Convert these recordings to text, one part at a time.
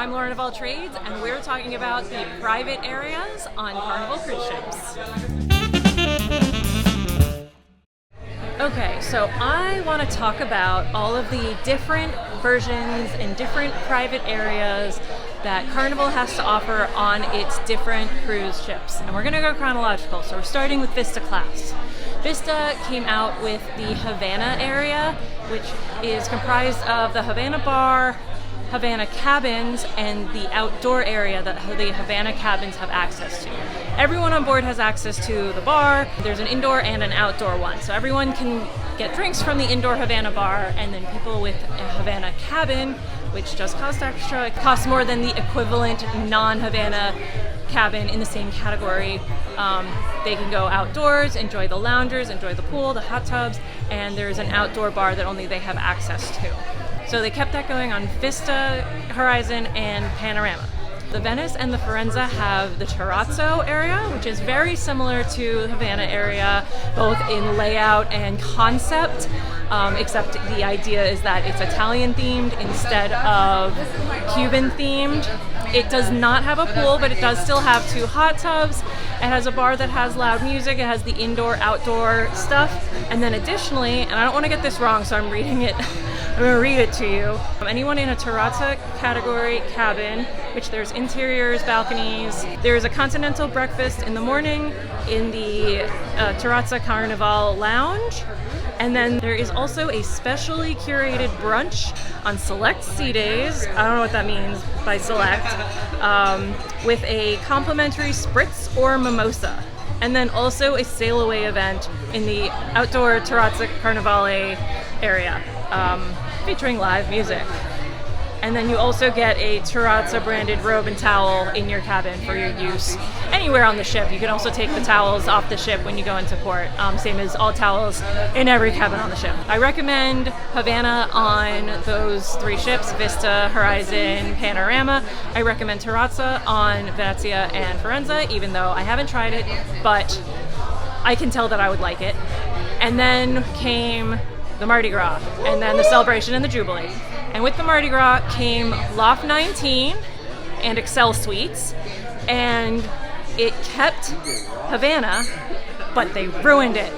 I'm Lauren of All Trades, and we're talking about the private areas on Carnival cruise ships. Okay, so I want to talk about all of the different versions and different private areas that Carnival has to offer on its different cruise ships. And we're going to go chronological, so we're starting with Vista class. Vista came out with the Havana area, which is comprised of the Havana bar, Havana cabins, and the outdoor area that the Havana cabins have access to. Everyone on board has access to the bar. There's an indoor and an outdoor one. So everyone can get drinks from the indoor Havana bar, and then people with a Havana cabin, which does cost extra, it costs more than the equivalent non-Havana cabin in the same category. They can go outdoors, enjoy the loungers, enjoy the pool, the hot tubs, and there's an outdoor bar that only they have access to. So they kept that going on Vista, Horizon, and Panorama. The Venice and the Firenze have the Terrazza area, which is very similar to the Havana area, both in layout and concept, except the idea is that it's Italian themed instead of Cuban themed. It does not have a pool, but it does still have 2 hot tubs. It has a bar that has loud music. It has the indoor-outdoor stuff. And then additionally, and I don't want to get this wrong, so I'm reading it. I'm going to read it to you. Anyone in a Terrazza category cabin, which there's interiors, balconies. There's a continental breakfast in the morning in the Terrazza Carnival lounge. And then there is also a specially curated brunch on select sea days. I don't know what that means by select, with a complimentary spritz or mimosa. And then also a sail away event in the outdoor Terrazza Carnivale area, featuring live music. And then you also get a Terrazza branded robe and towel in your cabin for your use anywhere on the ship. You can also take the towels off the ship when you go into port, same as all towels in every cabin on the ship. I recommend Havana on those 3 ships, Vista, Horizon, Panorama. I recommend Terrazza on Venezia and Firenze, even though I haven't tried it, but I can tell that I would like it. And then came the Mardi Gras, and then the celebration and the Jubilee. And with the Mardi Gras came Loft 19 and Excel Suites, and it kept Havana, but they ruined it.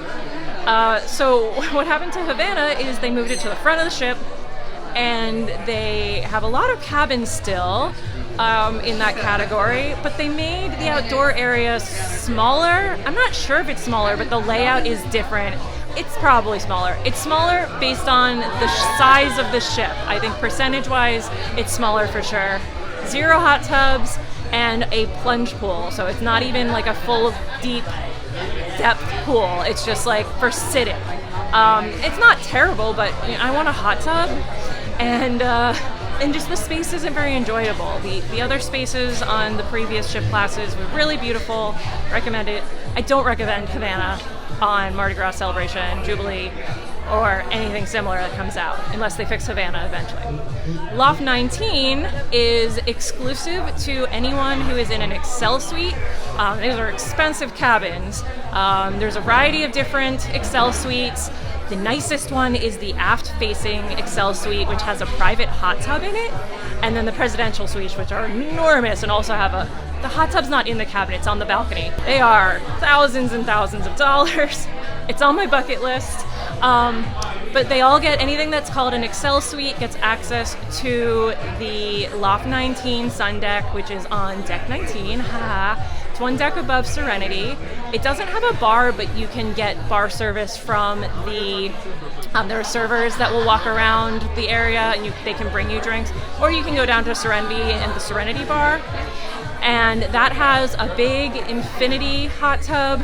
So what happened to Havana is they moved it to the front of the ship, and they have a lot of cabins still in that category, but they made the outdoor area smaller. I'm not sure if it's smaller, but the layout is different. It's probably smaller. It's smaller based on the size of the ship. I think percentage-wise, it's smaller for sure. 0 hot tubs and a plunge pool. So it's not even like a full deep depth pool. It's just like for sitting. It's not terrible, but I want a hot tub, and just the space isn't very enjoyable. The other spaces on the previous ship classes were really beautiful. Recommend it. I don't recommend Havana on Mardi Gras Celebration, Jubilee, or anything similar that comes out, unless they fix Havana eventually. Loft 19 is exclusive to anyone who is in an Excel suite. These are expensive cabins. There's a variety of different Excel suites. The nicest one is the aft-facing Excel suite, which has a private hot tub in it, and then the presidential suites, which are enormous and also have the hot tub's not in the cabin, it's on the balcony. They are thousands and thousands of dollars. It's on my bucket list. But they all get anything that's called an Excel suite gets access to the Loft 19 sun deck, which is on deck 19. It's 1 deck above Serenity. It doesn't have a bar, but you can get bar service from there are servers that will walk around the area, and they can bring you drinks, or you can go down to Serenity and the Serenity bar. And that has a big infinity hot tub,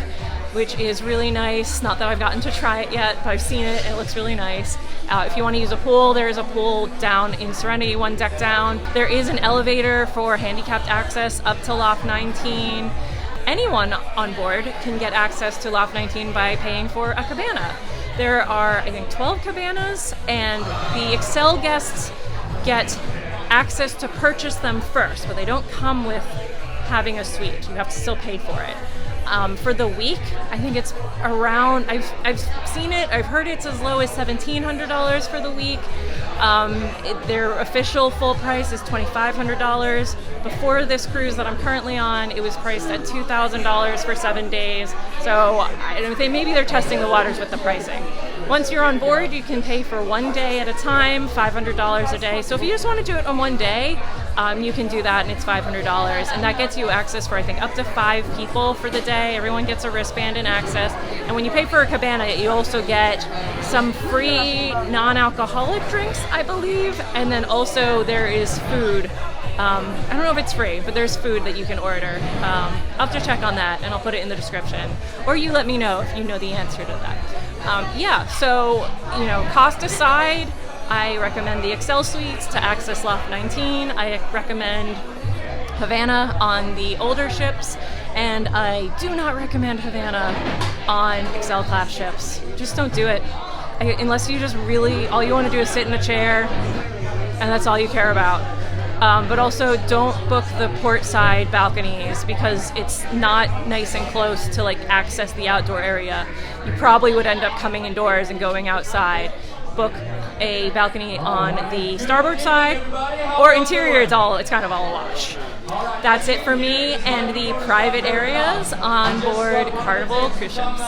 which is really nice. Not that I've gotten to try it yet, but I've seen it. It looks really nice. If you want to use a pool, there is a pool down in Serenity, 1 deck down. There is an elevator for handicapped access up to Loft 19. Anyone on board can get access to Loft 19 by paying for a cabana. There are, I think, 12 cabanas, and the Excel guests get access to purchase them first, but they don't come with having a suite. You have to still pay for it. For the week, I think it's around, I've seen it, I've heard it's as low as $1,700 for the week. Their official full price is $2,500. Before this cruise that I'm currently on, it was priced at $2,000 for 7 days. So I don't think, maybe they're testing the waters with the pricing. Once you're on board, you can pay for 1 day at a time, $500 a day. So if you just want to do it on 1 day, you can do that, and it's $500. And that gets you access for, I think, up to 5 people for the day. Everyone gets a wristband and access. And when you pay for a cabana, you also get some free non-alcoholic drinks, I believe. And then also there is food. I don't know if it's free, but there's food that you can order. I'll have to check on that, and I'll put it in the description. Or you let me know if you know the answer to that. So, cost aside, I recommend the Excel Suites to access Loft 19. I recommend Havana on the older ships, and I do not recommend Havana on Excel class ships. Just don't do it. Unless you just really, all you want to do is sit in a chair, and that's all you care about. But also don't book the port side balconies because it's not nice and close to access the outdoor area. You probably would end up coming indoors and going outside. Book a balcony on the starboard side or interior. It's kind of all a wash. That's it for me and the private areas on board Carnival cruise ships.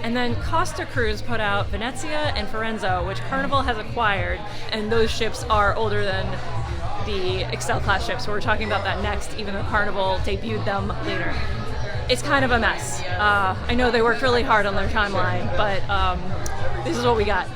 And then Costa Cruise put out Venezia and Firenze, which Carnival has acquired, and those ships are older than the Excel class ships, so we're talking about that next, even though Carnival debuted them later. It's kind of a mess. I know they worked really hard on their timeline, but this is what we got.